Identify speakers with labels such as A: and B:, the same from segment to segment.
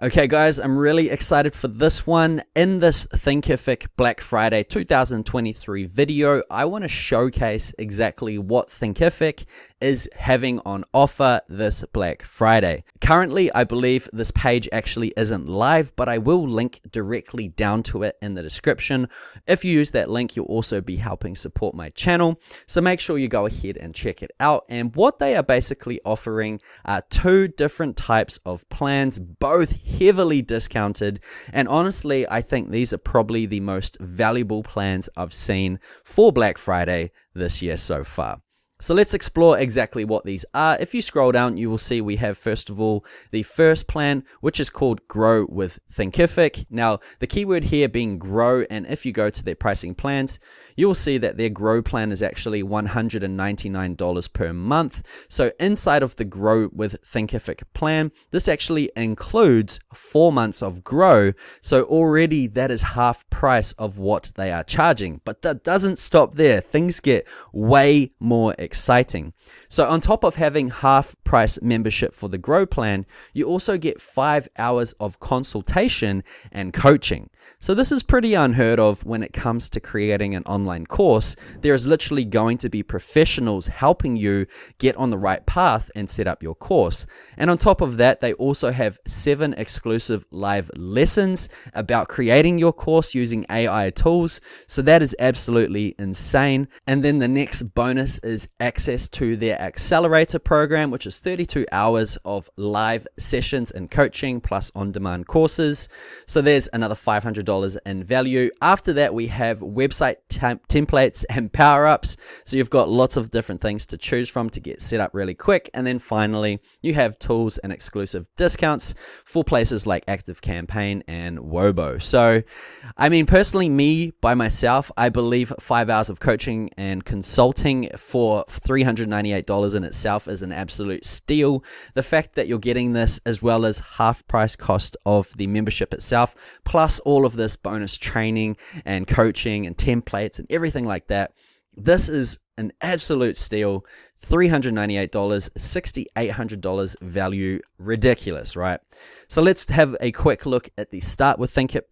A: Okay guys, I'm really excited for this one. In this Thinkific Black Friday 2023 video, I want to showcase exactly what Thinkific is having on offer this Black Friday. Currently, I believe this page actually isn't live, but I will link directly down to it in the description. If you use that link, you'll also be helping support my channel. So make sure you go ahead and check it out. And what they are basically offering are two different types of plans, both heavily discounted, and honestly I think these are probably the most valuable plans I've seen for Black Friday this year so far. So let's explore exactly what these are. If you scroll down, you will see we have, first of all, the first plan, which is called Grow with Thinkific. Now, the keyword here being grow, and if you go to their pricing plans, you will see that their Grow plan is actually $199 per month. So inside of the Grow with Thinkific plan, this actually includes 4 months of Grow. So already that is half price of what they are charging. But that doesn't stop there. Things get way more exciting. So on top of having half price membership for the Grow plan, you also get 5 hours of consultation and coaching. So this is pretty unheard of when it comes to creating an online course. There is literally going to be professionals helping you get on the right path and set up your course. And on top of that, they also have 7 exclusive live lessons about creating your course using AI tools. So that is absolutely insane. And then the next bonus is access to their accelerator program, which is 32 hours of live sessions and coaching plus on-demand courses. So there's another $500 in value. After that, we have website templates and power-ups. So you've got lots of different things to choose from to get set up really quick. And then finally, you have tools and exclusive discounts for places like ActiveCampaign and Wobo. So, I mean, personally, me, by myself, I believe 5 hours of coaching and consulting for $398 in itself is an absolute steal. The fact that you're getting this as well as half price cost of the membership itself, plus all of this bonus training and coaching and templates and everything like that, this is an absolute steal. $398, $6,800 value, ridiculous, right? So let's have a quick look at the Start with Thinkific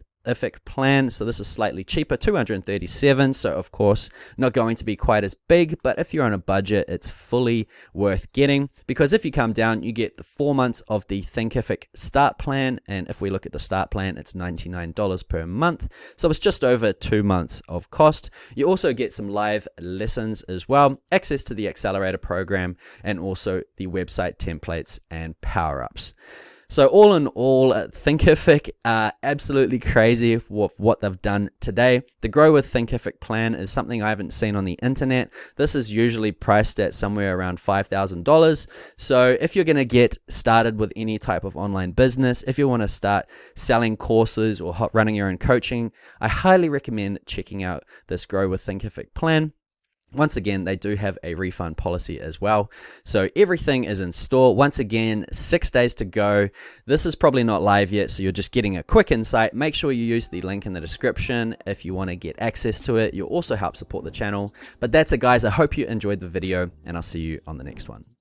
A: plan. So this is slightly cheaper, $237. So of course, not going to be quite as big, but if you're on a budget, it's fully worth getting, because if you come down, you get the 4 months of the Thinkific Start plan. And if we look at the Start plan, it's $99 per month. So it's just over 2 months of cost. You also get some live lessons as well, access to the accelerator program, and also the website templates and power-ups. So all in all, Thinkific are absolutely crazy with what they've done today. The Grow with Thinkific plan is something I haven't seen on the internet. This is usually priced at somewhere around $5,000. So if you're going to get started with any type of online business, if you want to start selling courses or running your own coaching, I highly recommend checking out this Grow with Thinkific plan. Once again, they do have a refund policy as well. So everything is in store. Once again, 6 days to go. This is probably not live yet, so you're just getting a quick insight. Make sure you use the link in the description if you want to get access to it. You'll also help support the channel. But that's it, guys. I hope you enjoyed the video, and I'll see you on the next one.